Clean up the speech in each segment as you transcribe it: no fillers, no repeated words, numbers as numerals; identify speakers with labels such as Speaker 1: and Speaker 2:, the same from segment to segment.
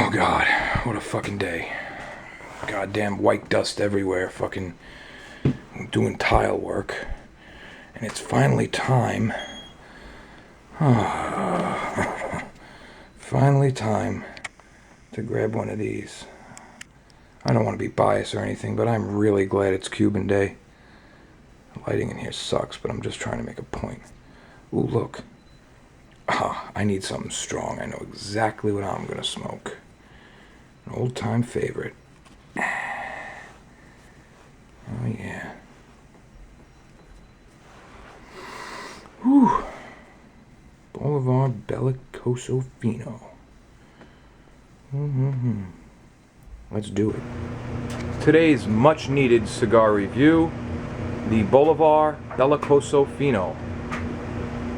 Speaker 1: Oh God, what a fucking day. Goddamn white dust everywhere, fucking doing tile work. And it's finally time. Finally time to grab one of these. I don't want to be biased or anything, but I'm really glad it's Cuban Day. The lighting in here sucks, but I'm just trying to make a point. Ooh, look. I need something strong. I know exactly what I'm gonna smoke. An old-time favorite. Oh yeah. Whew. Bolivar Belicosos Finos. Let's do it. Today's much-needed cigar review, the Bolivar Belicosos Finos,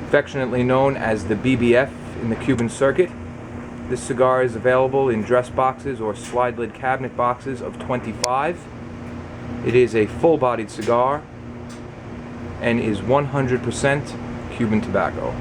Speaker 1: affectionately known as the BBF in the Cuban circuit. This cigar is available in dress boxes or slide lid cabinet boxes of 25. It is a full-bodied cigar and is 100% Cuban tobacco.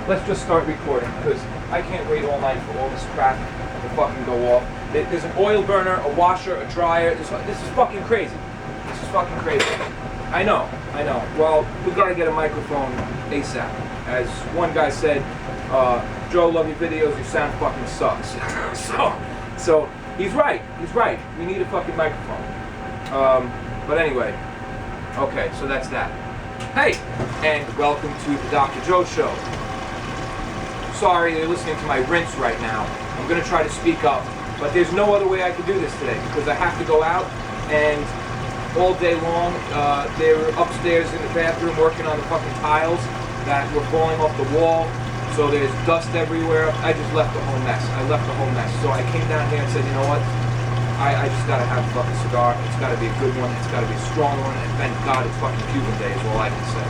Speaker 1: Let's just start recording, because I can't wait all night for all this crap to fucking go off. There's an oil burner, a washer, a dryer. This is fucking crazy. This is fucking crazy. I know. Well, we gotta get a microphone ASAP. As one guy said, Joe, love your videos, your sound fucking sucks. so he's right. We need a fucking microphone. But anyway, okay, so that's that. Hey, and welcome to the Dr. Joe Show. Sorry, you're listening to my rinse right now. I'm going to try to speak up, but there's no other way I could do this today, because I have to go out, and all day long, they were upstairs in the bathroom working on the fucking tiles that were falling off the wall, so there's dust everywhere. I just left the whole mess. So I came down here and said, you know what? I just gotta have a fucking cigar. It's gotta be a good one. It's gotta be a strong one. And thank God it's fucking Cuban Day is all I can say.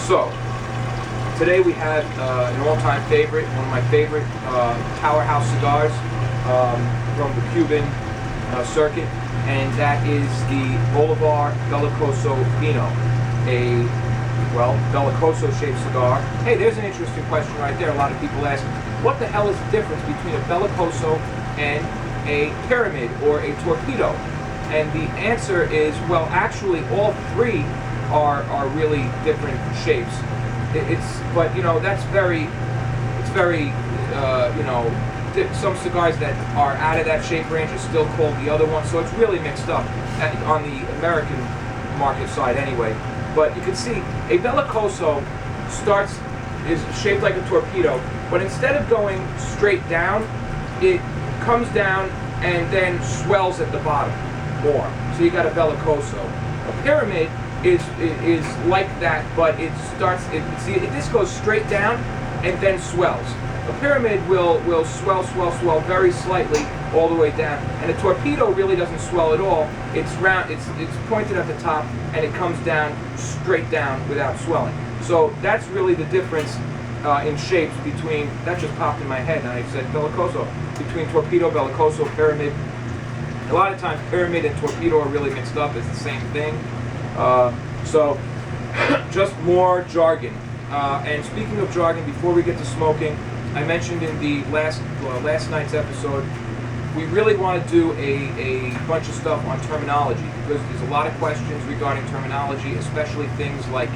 Speaker 1: So today we have an all-time favorite, one of my favorite powerhouse cigars from the Cuban circuit, and that is the Bolivar Belicosos Finos, a Belicoso-shaped cigar. Hey, there's an interesting question right there. A lot of people ask, what the hell is the difference between a Belicoso and a pyramid or a torpedo? And the answer is, well, actually all three are really different shapes. But you know, it's very some cigars that are out of that shape range are still called the other one, so it's really mixed up on the American market side anyway. But you can see a Belicoso is shaped like a torpedo, but instead of going straight down, it comes down and then swells at the bottom more. So you got a Belicoso. A pyramid is like that, but this goes straight down and then swells. A pyramid will swell very slightly all the way down, and a torpedo really doesn't swell at all. It's round, it's pointed at the top, and it comes down straight down without swelling. So that's really the difference in shapes between, that just popped in my head and I said Belicoso, between torpedo, Belicoso, pyramid. A lot of times pyramid and torpedo are really mixed up, it's the same thing. So just more jargon. And speaking of jargon, before we get to smoking, I mentioned in the last night's episode, we really want to do a bunch of stuff on terminology, because there's a lot of questions regarding terminology, especially things like,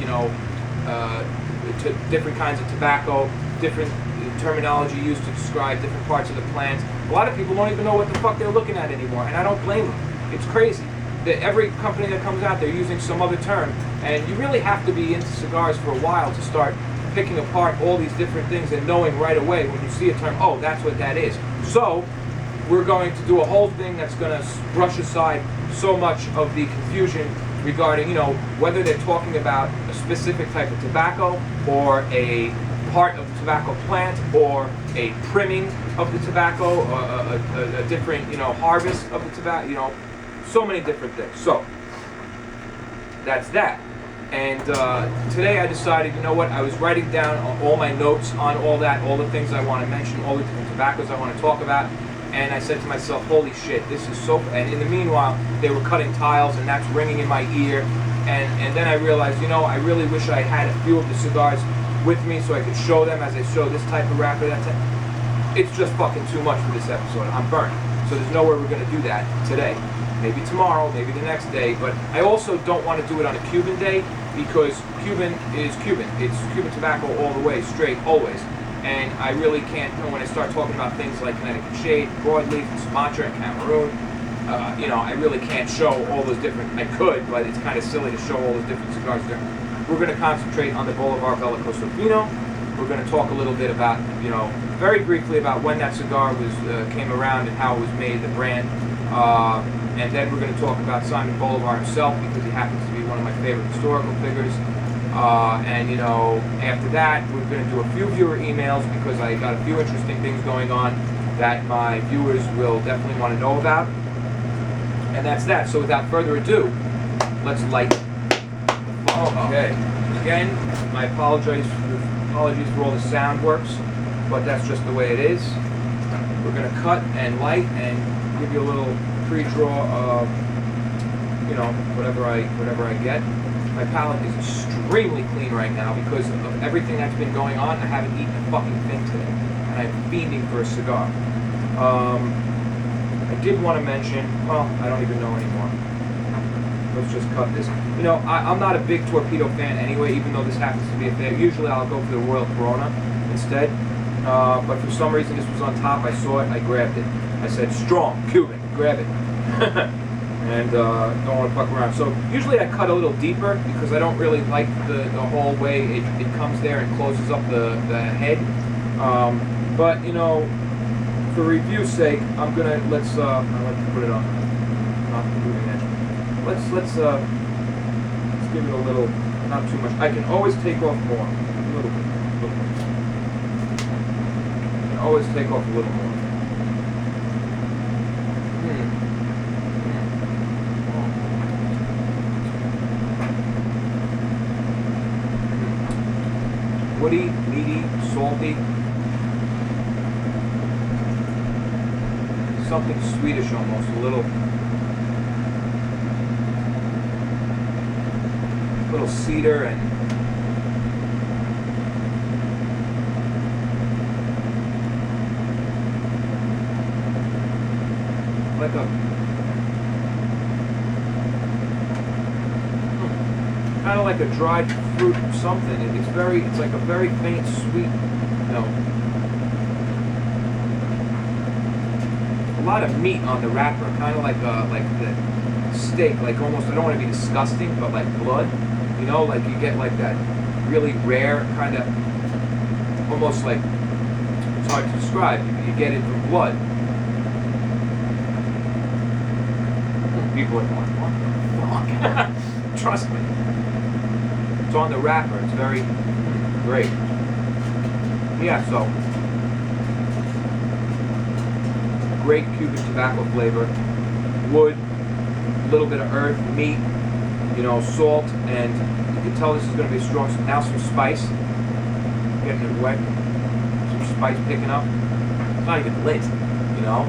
Speaker 1: different kinds of tobacco, different terminology used to describe different parts of the plant. A lot of people don't even know what the fuck they're looking at anymore, and I don't blame them. It's crazy. Every company that comes out, they're using some other term, and you really have to be into cigars for a while to start picking apart all these different things and knowing right away when you see a term, oh, that's what that is. So we're going to do a whole thing that's going to brush aside so much of the confusion regarding, whether they're talking about a specific type of tobacco or a part of the tobacco plant or a trimming of the tobacco, a different, you know, harvest of the tobacco, you know, so many different things. So that's that. And today I decided, you know what, I was writing down all my notes on all that, all the things I want to mention, all the different tobaccos I want to talk about, and I said to myself, holy shit, this is so, and in the meanwhile, they were cutting tiles, and that's ringing in my ear, and then I realized, you know, I really wish I had a few of the cigars with me so I could show them as I show this type of wrapper, that type. It's just fucking too much for this episode. I'm burnt. So there's no way we're going to do that today. Maybe tomorrow, maybe the next day, but I also don't want to do it on a Cuban day because Cuban is Cuban. It's Cuban tobacco all the way, straight, always. And I really can't, you know, when I start talking about things like Connecticut Shade, Broadleaf, and Sumatra, and Cameroon, you know, I really can't show all those different, I could, but it's kind of silly to show all those different cigars there. We're going to concentrate on the Bolivar Belicosos Finos. We're going to talk a little bit about, you know, very briefly about when that cigar was came around and how it was made, the brand. And then we're going to talk about Simon Bolivar himself because he happens to be one of my favorite historical figures. And, you know, after that, we're going to do a few viewer emails because I got a few interesting things going on that my viewers will definitely want to know about. And that's that. So without further ado, let's light. Okay. Again, my apologies for all the sound works, but that's just the way it is. We're going to cut and light and give you a little pre-draw of, you know, whatever I get. My palate is extremely clean right now because of everything that's been going on. I haven't eaten a fucking thing today, and I'm fiending for a cigar. I did want to mention, well, I don't even know anymore. Let's just cut this. You know, I'm not a big torpedo fan anyway, even though this happens to be a fan. Usually I'll go for the Royal Corona instead, but for some reason this was on top. I saw it, I grabbed it. I said, strong, Cuban, grab it. And don't want to fuck around. So usually I cut a little deeper because I don't really like the whole way it comes there and closes up the head. But you know, for review's sake, I'm gonna I like to put it on not the moving edge. Let's give it a little, not too much. I can always take off more, a little bit. I can always take off a little more. Woody, meaty, salty, something Swedish almost, a little cedar and like a kind of like a dried fruit something. It's like a very faint sweet note. A lot of meat on the wrapper, kind of like the steak, like almost, I don't want to be disgusting, but like blood. You know, like you get like that really rare kind of, almost like, it's hard to describe. You get it from blood. People are going, what the fuck? Trust me. It's on the wrapper. It's very great. Yeah, so great Cuban tobacco flavor, wood, a little bit of earth, meat, you know, salt, and you can tell this is going to be strong. Now some spice, getting it wet, some spice picking up. It's not even lit, you know.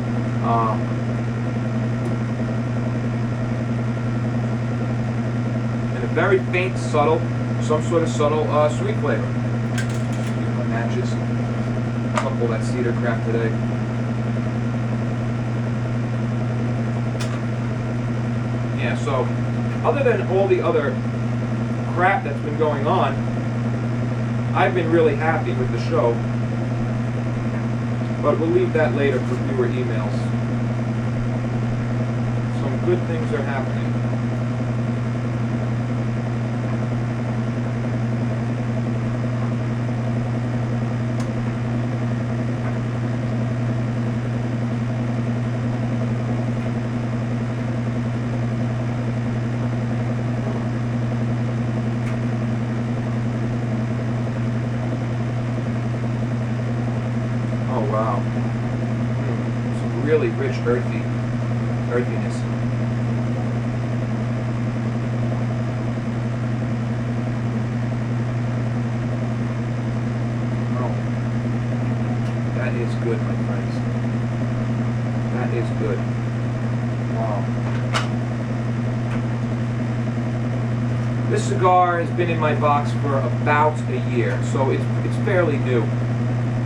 Speaker 1: And a very faint, subtle, some sort of subtle sweet flavor. Use my matches. Couple that cedar crap today. Yeah, so other than all the other crap that's been going on, I've been really happy with the show. But we'll leave that later for viewer emails. Some good things are happening. Wow. really rich earthiness. Oh, that is good, my friends. That is good. Wow. This cigar has been in my box for about a year, so it's fairly new.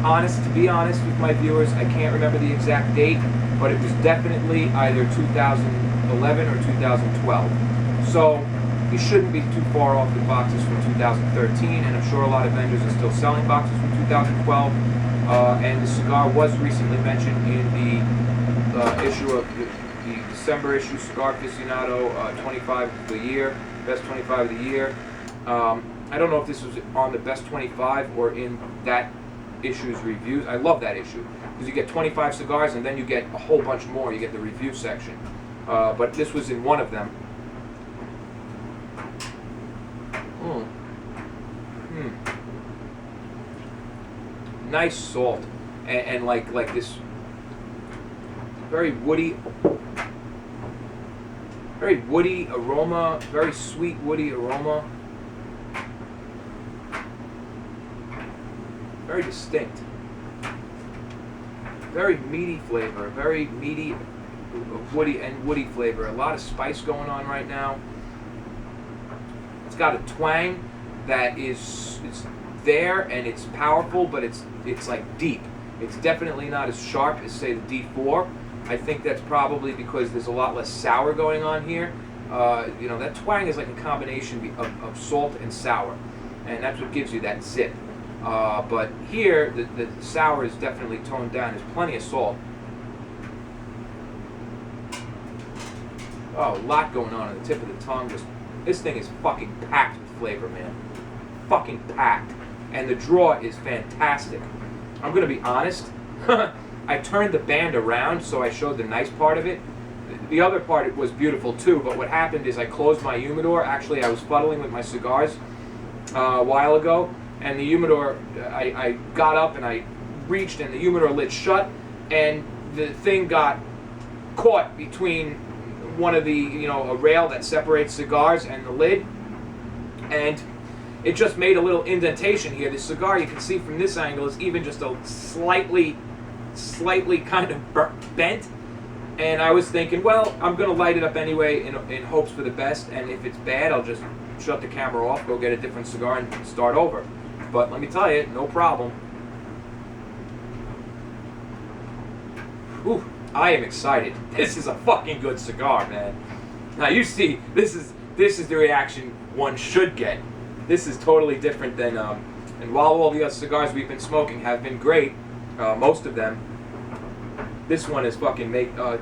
Speaker 1: To be honest with my viewers, I can't remember the exact date, but it was definitely either 2011 or 2012. So you shouldn't be too far off with boxes from 2013, and I'm sure a lot of vendors are still selling boxes from 2012. And the cigar was recently mentioned in the issue of the December issue, Cigar Aficionado 25 of the year, best 25 of the year. I don't know if this was on the best 25 or in that issue's reviews. I love that issue because you get 25 cigars and then you get a whole bunch more. You get the review section, but this was in one of them. Nice salt and like this very woody aroma, very sweet woody aroma. Very distinct. Very meaty flavor, very meaty woody flavor. A lot of spice going on right now. It's got a twang that it's there and it's powerful, but it's like deep. It's definitely not as sharp as say the D4. I think that's probably because there's a lot less sour going on here. You know, that twang is like a combination of salt and sour, and that's what gives you that zip. But here, the sour is definitely toned down. There's plenty of salt. Oh, a lot going on the tip of the tongue. This thing is fucking packed with flavor, man. Fucking packed. And the draw is fantastic. I'm going to be honest. I turned the band around, so I showed the nice part of it. The other part was beautiful too, but what happened is I closed my humidor. Actually, I was fuddling with my cigars a while ago, and the humidor, I got up and I reached and the humidor lid shut, and the thing got caught between one of the, a rail that separates cigars and the lid, and it just made a little indentation here. The cigar, you can see from this angle, is even just a slightly kind of bent, and I was thinking, well, I'm going to light it up anyway in hopes for the best, and if it's bad, I'll just shut the camera off, go get a different cigar, and start over. But let me tell you, no problem. Ooh, I am excited. This is a fucking good cigar, man. Now you see, this is the reaction one should get. This is totally different than, and while all the other cigars we've been smoking have been great, most of them, this one is fucking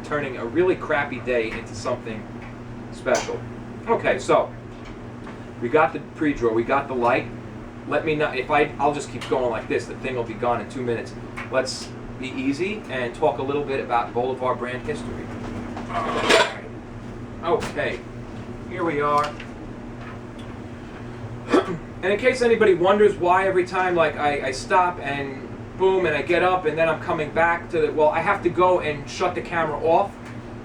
Speaker 1: turning a really crappy day into something special. Okay, so we got the pre-draw, we got the light. Let me know if I'll just keep going like this. The thing will be gone in 2 minutes. Let's be easy and talk a little bit about Bolivar brand history. Okay, here we are. And in case anybody wonders why every time like I stop and boom and I get up and then I'm coming back to the, well, I have to go and shut the camera off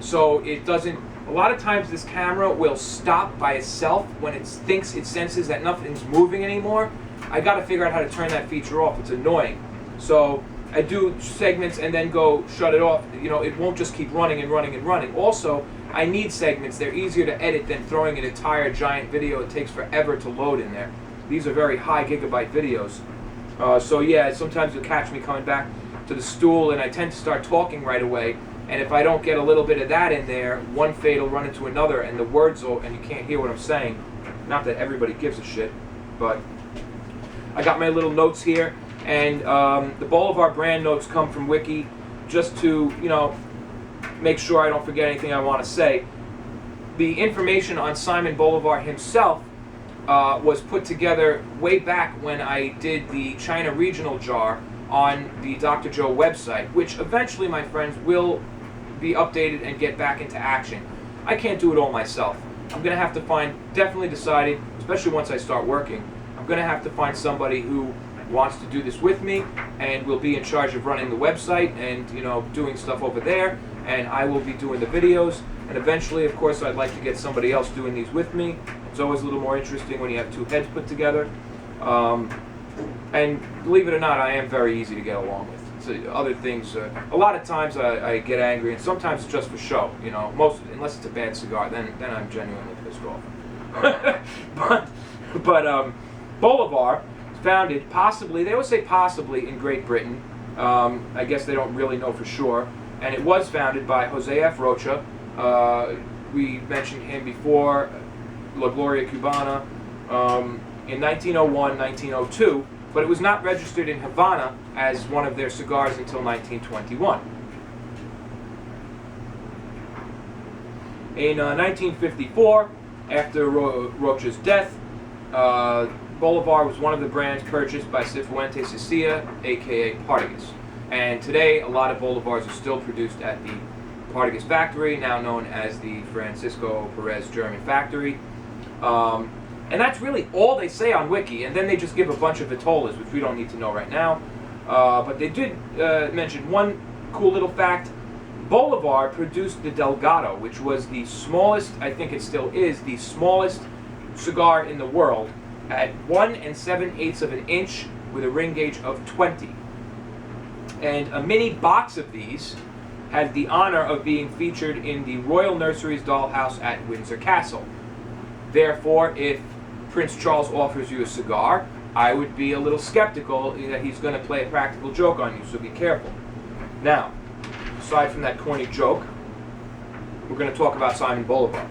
Speaker 1: so it doesn't, a lot of times this camera will stop by itself when it thinks it senses that nothing's moving anymore. I got to figure out how to turn that feature off. It's annoying. So I do segments and then go shut it off. It won't just keep running and running and running. Also, I need segments. They're easier to edit than throwing an entire giant video. It takes forever to load in there. These are very high gigabyte videos. So yeah, sometimes you'll catch me coming back to the stool and I tend to start talking right away. And if I don't get a little bit of that in there, one fade will run into another and the words will, and you can't hear what I'm saying. Not that everybody gives a shit, but I got my little notes here. And the Bolivar brand notes come from Wiki just to, make sure I don't forget anything I want to say. The information on Simon Bolivar himself was put together way back when I did the China regional jar on the Dr. Joe website, which eventually, my friends, will be updated and get back into action. I can't do it all myself. I'm going to have to definitely decided, especially once I start working, I'm going to have to find somebody who wants to do this with me and will be in charge of running the website and doing stuff over there, and I will be doing the videos. And eventually, of course, I'd like to get somebody else doing these with me. It's always a little more interesting when you have two heads put together. And believe it or not, I am very easy to get along with. So other things, a lot of times I get angry, and sometimes it's just for show. You know, unless it's a bad cigar, then I'm genuinely pissed off. but Bolivar founded possibly, they always say possibly, in Great Britain. I guess they don't really know for sure. And it was founded by Jose F. Rocha. We mentioned him before, La Gloria Cubana, in 1901, 1902, but it was not registered in Havana as one of their cigars until 1921. In 1954, after Rocha's death, Bolivar was one of the brands purchased by Cifuentes Sicilla, aka Partagas. And today, a lot of Bolivars are still produced at the Partagas factory, now known as the Francisco Perez German factory. And that's really all they say on Wiki, and then they just give a bunch of vitolas, which we don't need to know right now. But they did mention one cool little fact. Bolivar produced the Delgado, which was the smallest, I think it still is, the smallest cigar in the world, at 1 7/8 of an inch with a ring gauge of 20. And a mini box of these had the honor of being featured in the Royal Nursery's dollhouse at Windsor Castle. Therefore, if Prince Charles offers you a cigar, I would be a little skeptical that he's going to play a practical joke on you, so be careful. Now, aside from that corny joke, we're going to talk about Simon Bolivar.